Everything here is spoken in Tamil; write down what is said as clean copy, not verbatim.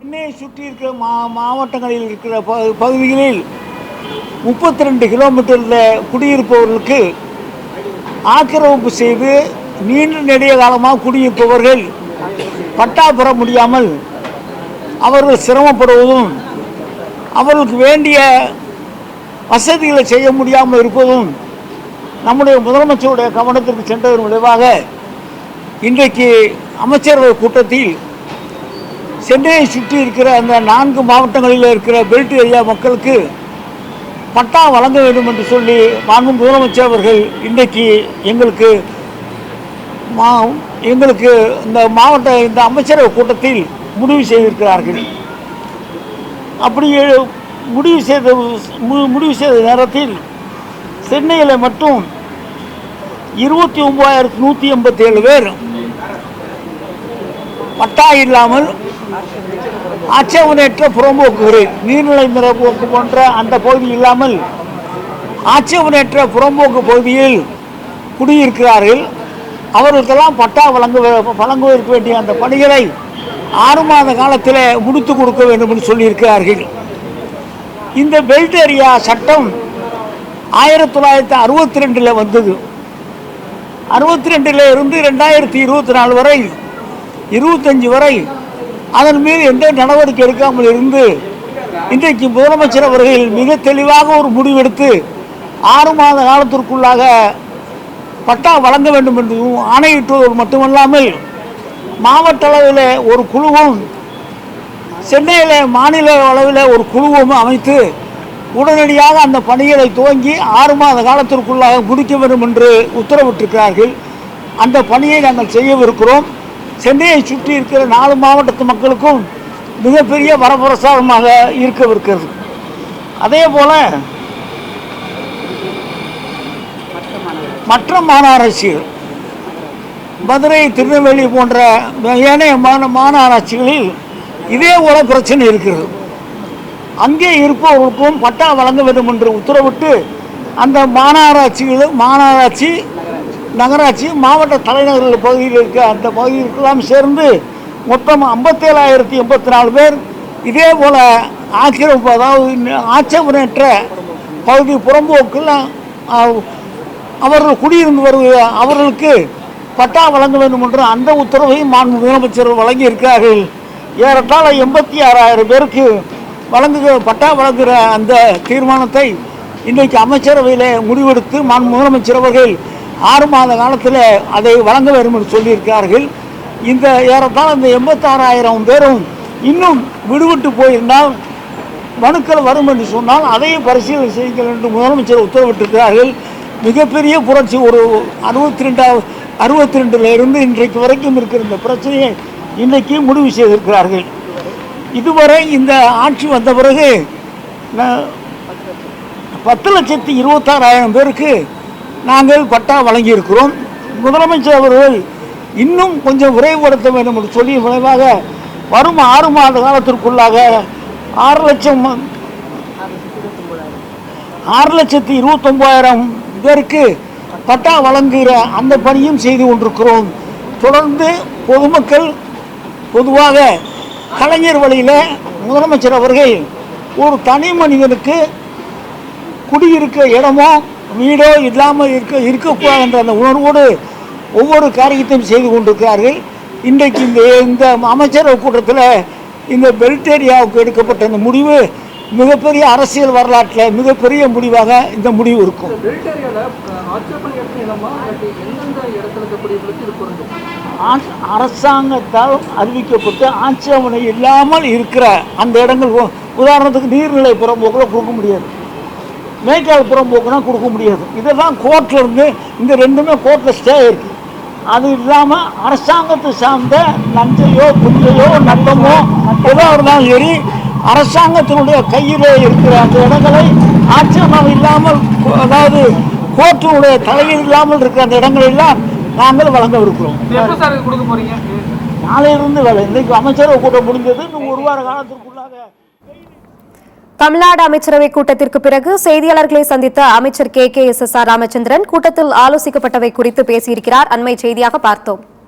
சென்னையை சுற்றி இருக்கிற மாவட்டங்களில் இருக்கிற பகுதிகளில் 32 கிலோமீட்டரில் குடியிருப்பவர்களுக்கு ஆக்கிரமிப்பு செய்து நீண்ட நெடிய காலமாக குடியிருப்பவர்கள் பட்டா பெற முடியாமல் அவர்கள் சிரமப்படுவதும் அவர்களுக்கு வேண்டிய வசதிகளை செய்ய முடியாமல் இருப்பதும் நம்முடைய முதலமைச்சருடைய கவனத்திற்கு சென்றதன் விளைவாக இன்றைக்கு அமைச்சரவை கூட்டத்தில் சென்னையை சுற்றி இருக்கிற அந்த 4 மாவட்டங்களில் இருக்கிற பெல்ட் ஏரியா மக்களுக்கு பட்டா வழங்க வேண்டும் என்று சொல்லி மாண்பு முதலமைச்சர் அவர்கள் இன்றைக்கு எங்களுக்கு இந்த அமைச்சரவை கூட்டத்தில் முடிவு செய்திருக்கிறார்கள். அப்படி முடிவு செய்த நேரத்தில் சென்னையில் மட்டும் 29,187 பேர் பட்டா இல்லாமல் ஆட்சேபனையற்ற புறம்போக்குகளில் நீர்நிலை போக்கு போன்ற அந்த பகுதி இல்லாமல் ஆட்சேபனையற்ற புறம்போக்கு பகுதியில் குடியிருக்கிறார்கள். அவர்களுக்கெல்லாம் பட்டா வழங்குவதற்கு வேண்டிய அந்த பணிகளை 6 மாத காலத்தில் முடித்து கொடுக்க வேண்டும் என்று சொல்லியிருக்கிறார்கள். இந்த பெல்ட் ஏரியா சட்டம் 1962 வந்தது. 62 இருந்து 2024 வரை 25 வரை அதன் மீது எந்த நடவடிக்கை எடுக்காமல் இருந்து இன்றைக்கு முதலமைச்சர் அவர்கள் மிக தெளிவாக ஒரு முடிவெடுத்து 6 மாத காலத்திற்குள்ளாக பட்டா வழங்க வேண்டும் என்று ஆணையிட்டுவது மட்டுமல்லாமல் மாவட்ட அளவில் ஒரு குழுவும் சென்னையில் மாநில அளவில் ஒரு குழுவும் அமைத்து உடனடியாக அந்த பணிகளை துவங்கி 6 மாத காலத்திற்குள்ளாக முடிக்க வேண்டும் என்று உத்தரவிட்டிருக்கிறார்கள். அந்த பணியை நாங்கள் செய்யவிருக்கிறோம். சென்னையை சுற்றி இருக்கிற 4 மாவட்டத்து மக்களுக்கும் மிகப்பெரிய வரப்பிரசாதமாக இருக்கவிருக்கிறது. அதே போல மற்ற மாநகராட்சிகள் மதுரை, திருநெல்வேலி போன்ற ஏனைய மாநகராட்சிகளில் இதே போல பிரச்சனை இருக்கிறது. அங்கே இருப்பவர்களுக்கும் பட்டா வழங்க வேண்டும் என்று உத்தரவிட்டு அந்த மாநகராட்சி, நகராட்சி, மாவட்ட தலைநகர்கள் பகுதியில் இருக்க அந்த பகுதிகளுக்கெல்லாம் சேர்ந்து மொத்தம் 57,084 பேர் இதே போல் ஆக்கிரமிப்பு, அதாவது ஆட்சேபனையற்ற பகுதி புறம்போக்கில் அவர்கள் குடியிருந்து வருகிற அவர்களுக்கு பட்டா வழங்க வேண்டும் என்று அந்த உத்தரவையும் மாண்பு முதலமைச்சர் வழங்கியிருக்கிறார்கள். ஏறத்தாழ 86,000 பேருக்கு பட்டா வழங்குகிற அந்த தீர்மானத்தை இன்றைக்கு அமைச்சரவையில் முடிவெடுத்து மாண்பு முதலமைச்சர் அவர்கள் 6 மாத காலத்தில் அதை வழங்க வேண்டும் என்று சொல்லியிருக்கிறார்கள். இந்த ஏறத்தாழ இந்த 86,000 பேரும் இன்னும் விடுவிட்டு போயிருந்தால் மனுக்கள் வரும் என்று சொன்னால் அதையும் பரிசீலனை செய்யுங்கள் என்று முதலமைச்சர் உத்தரவிட்டிருக்கிறார்கள். மிகப்பெரிய புரட்சி. ஒரு 62 இருந்து இன்றைக்கு வரைக்கும் இருக்கிற இந்த பிரச்சனையை இன்றைக்கு முடிவு செய்திருக்கிறார்கள். இதுவரை இந்த ஆட்சி வந்த பிறகு 10,26,000 பேருக்கு நாங்கள் பட்டா வழங்கியிருக்கிறோம். முதலமைச்சர் அவர்கள் இன்னும் கொஞ்சம் விரைவுபடுத்த வேண்டும் என்று சொல்லி விரைவாக வரும் 6 மாத காலத்திற்குள்ளாக 6,29,000 பேருக்கு பட்டா வழங்குகிற அந்த பணியும் செய்து கொண்டிருக்கிறோம். தொடர்ந்து பொதுமக்கள் பொதுவாக கலைஞர் வழியில் முதலமைச்சர் அவர்கள் ஒரு தனி மனிதனுக்கு குடியிருக்க இடமோ வீடோ இல்லாமல் இருக்கக்கூடாது என்ற அந்த உணர்வோடு ஒவ்வொரு காரியத்தையும் செய்து கொண்டிருக்கிறார்கள். இன்றைக்கு இந்த அமைச்சரவை கூட்டத்தில் இந்த பெல்ட் ஏரியாவுக்கு எடுக்கப்பட்ட இந்த முடிவு மிகப்பெரிய அரசியல் வரலாற்றில் மிகப்பெரிய முடிவாக இந்த முடிவு இருக்கும். அரசாங்கத்தால் அறிவிக்கப்பட்டு ஆட்சேபனை இல்லாமல் இருக்கிற அந்த இடங்கள், உதாரணத்துக்கு நீர்நிலை புறம்போக்குல கொடுக்க முடியாது, மேய்க்கால் புறம்போக்குனா கொடுக்க முடியாது. இதெல்லாம் கோர்ட்டில் இருந்து இந்த ரெண்டுமே கோர்ட்டில் ஸ்டே இருக்குது. அது இல்லாமல் அரசாங்கத்தை சார்ந்த நஞ்சையோ புஞ்சையோ நட்டமோ எதோ இருந்தாலும் சரி அரசாங்கத்தினுடைய கையில் இருக்கிற அந்த இடங்களை ஆட்சேபனை இல்லாமல், அதாவது கோர்ட்டினுடைய தலையில் இல்லாமல் இருக்கிற அந்த இடங்களெல்லாம் நாங்கள் வழங்க இருக்கிறோம். நாளையிலிருந்து வேலை. இன்றைக்கு அமைச்சரவை கூட்டம் முடிந்தது. இன்னும் 1 வார காலத்திற்குள்ளாக தமிழ்நாடு அமைச்சரவை கூட்டத்திற்கு பிறகு செய்தியாளர்களை சந்தித்த அமைச்சர் KKSSR ராமச்சந்திரன் கூட்டத்தில் ஆலோசிக்கப்பட்டவை குறித்து பேசியிருக்கிறார். அண்மை செய்தியாக பார்த்தோம்.